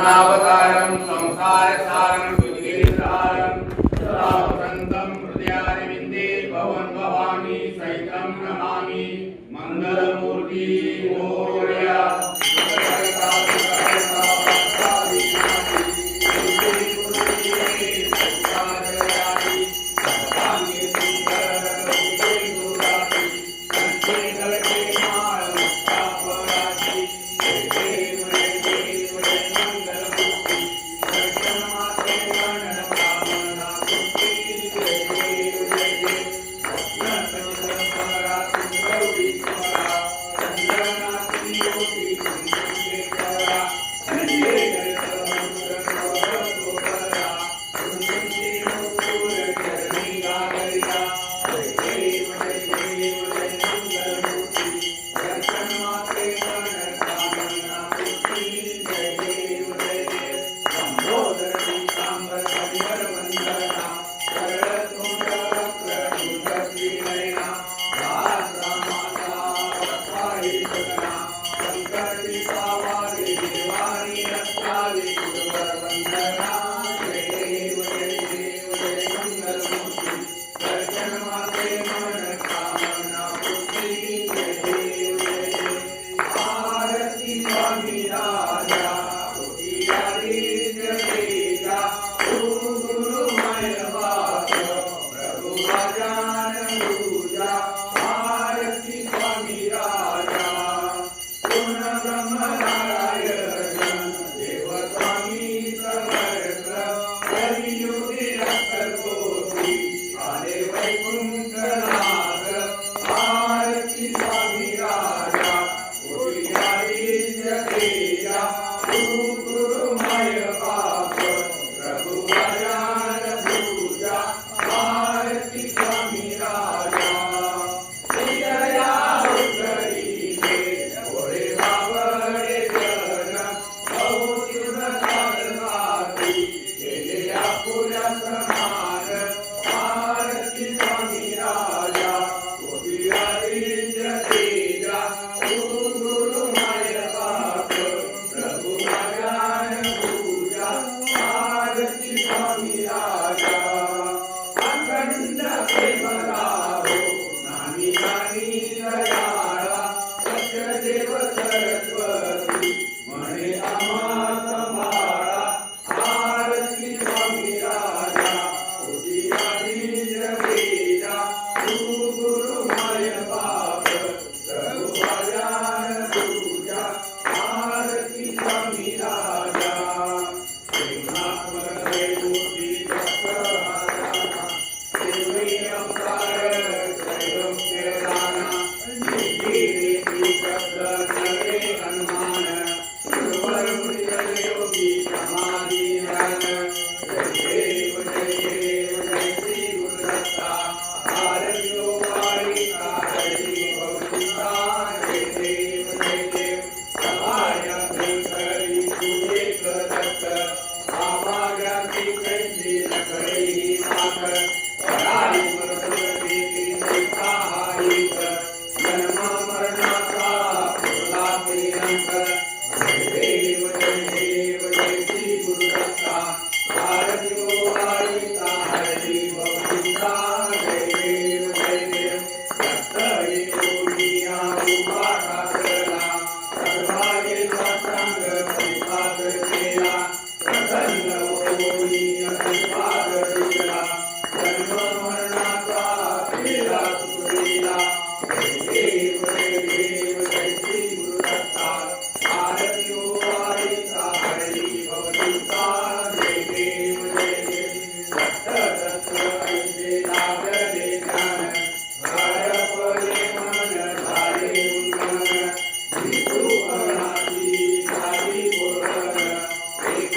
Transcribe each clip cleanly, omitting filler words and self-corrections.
कृष्णावतारं संसारसारं विघ्नेश्वरं सदा वसन्तं हृदयारविन्दे भवन् भवानी सहितं नमामि मंगलमूर्ति मोरया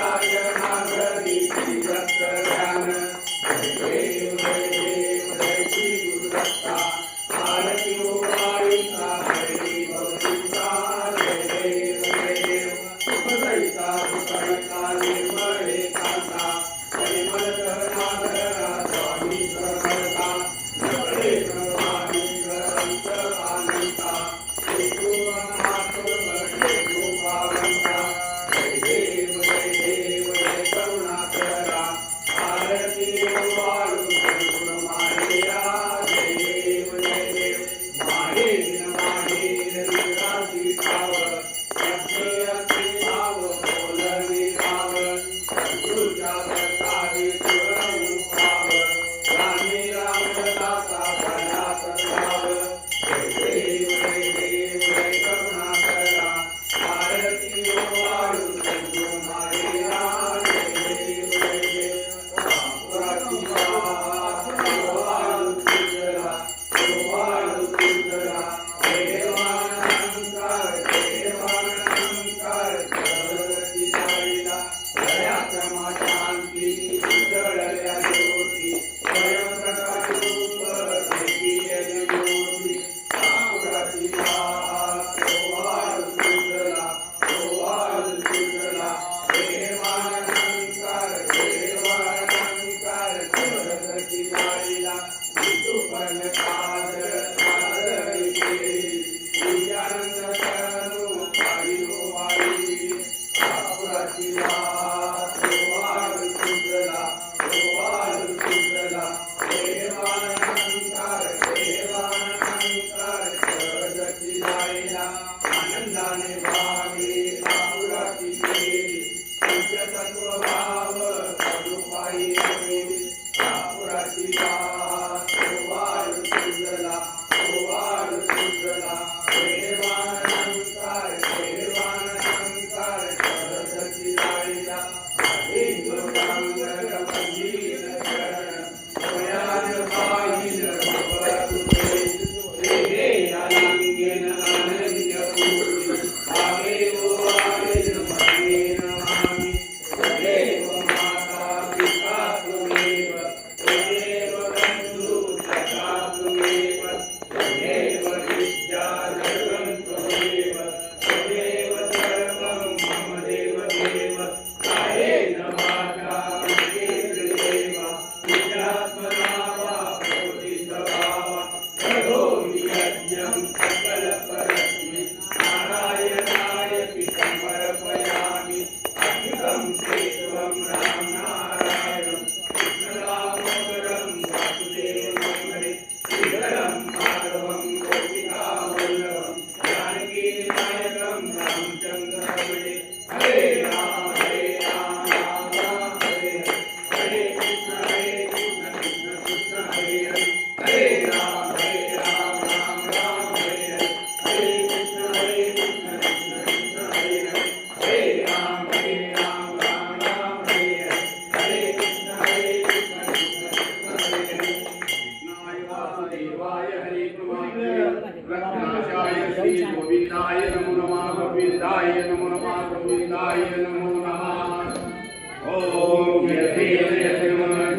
Jaya शापुराची वाट वाढ सुंदरा वाढ सुंदरा देवानंकार जगती जायला आनंदाने भावे शापुराची केली पंचतत्व भाव स्वरूपाई शापुराची वाट वाढ सुंदरा वाढ सुंदरा देवानंकार जगती जायला हिंदू चांगल मंदिर शरण पाहिल तुझे हे आलिंगन अनन्य पूर्वी आगे वाळे नमस्ते नमामि देव माता पिता त्वमेव त्वमेव बन्धु सखा त्वमेव त्वमेव विद्या सर्वं त्वमेव त्वमेव सर्वं मम देव देव कायेन वाचा मनसेन्द्रियेण निजात्मना वा प्रकृतिस्वभावा करोमि यज्ञं सकलपरस्मै नारायणाय समर्पयामि अच्युतं केशवं रामनारायणं कृष्णदामोदरं वासुदेवं हरे श्रीधरं माधवं गोपिकावल्लभं जानकीनायकं रामचन्द्ररमणे हरे राम राम राम हरे हरे कृष्ण कृष्ण कृष्ण हरे हरे हरे राम राम राम हरे हरे हरे कृष्ण कृष्ण कृष्ण हरे हरे हरे राम राम राम हरे हरे हरे कृष्ण कृष्ण कृष्ण हरे हरे कृष्णाय वासुदेवाय हरे कृष्णाय रत्नाशाय श्री गोविंदाय नमो नमः गोविंदाय नमो नमः गोविंदाय नमो नमः ओम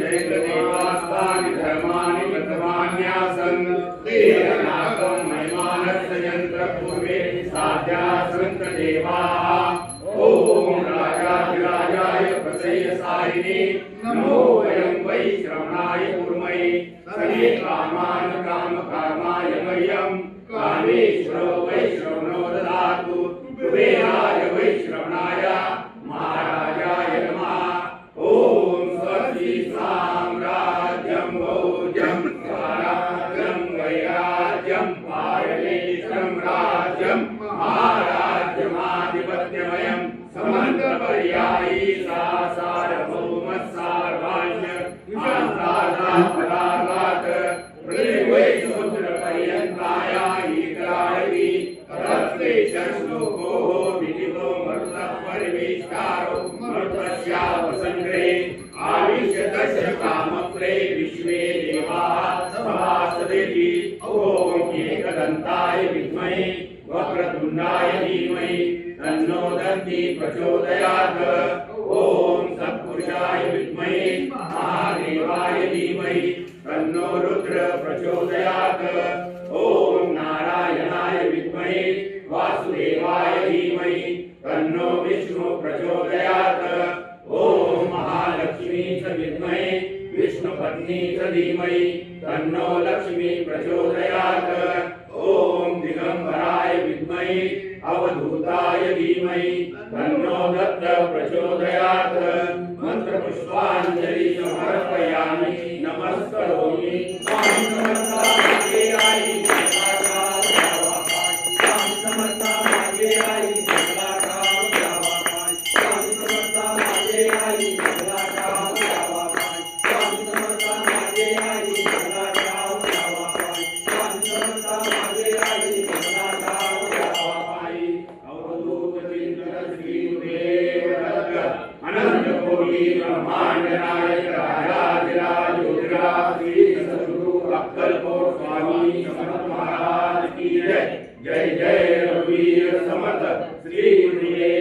जयदेवास्तानि धर्माणि वर्तमान्यासन् तेनाकं महिमानस्य यन्त्र पूर्वे साध्यासन्त देवाः ओम राजाधिराजाय प्रसय्यसायिने नमो वयं वै श्रवणाय कुर्महे सने कामान् कामकामाय मह्यं कामेश्वरो वै श्रवणो ददातु कुबेराय वै श्रवणाय महाराजाय नमः ओम स्वस्ति साम्राज्यं भोजं स्वराज्यं वैराज्यं पारमेश्वरं राज्यं महाराज्यमाधिपत्यमयं समन्तपर्यायी सार्वभौमः सार्वाण्य आसादापरागात् पृथिवी समुद्रपर्यन्ताया ईकराळवी तस्मै श्लोको विधितो मरुतः परिवेष्टारो मरुतस्यावसङ्ग्रहे आविश्यतस्य कामप्रे विश्वे देवाः सभासदेति ॐ एकदन्ताय विद्महे वक्रतुण्डाय धीमहि तन्नो दन्ति प्रचोदयात् ॐ सत्पुरुषाय विद्महे महादेवाय धीमहि तन्नो रुद्र प्रचोदयात् ॐ नारायणाय विद्महे वासुदेवाय धीमहि तन्नो विष्णु प्रचोदयात् ॐ महालक्ष्मी च विद्महे विष्णुपत्नी च धीमहि तन्नो लक्ष्मी प्रचोदयात् ॐ दिगंबराय विद्महे अवधूताय धीमहि तन्नो दत्त प्रचोदयात् मंत्रपुष्पाञ्जलि समर्पयामि नमस्करोमि स्वामी समर्था मागे आई जगदाकार देवापाय स्वामी समर्था मागे आई जगदाकार देवापाय स्वामी समर्था मागे आई जगदाकार देवापाय स्वामी समर्था मागे आई जगदाकार देवापाय स्वामी समर्था मागे आई जगदाकार देवापाय अवधूत चिंतन श्री देव दत्त अनंत कोटि ब्रह्मांड नायक राजाधिराज योगिराज श्री सद्गुरु अक्कलकोट स्वामी समर्थ महाराज की जय जय जय रघुवीर समर्थ श्री गुरुदेव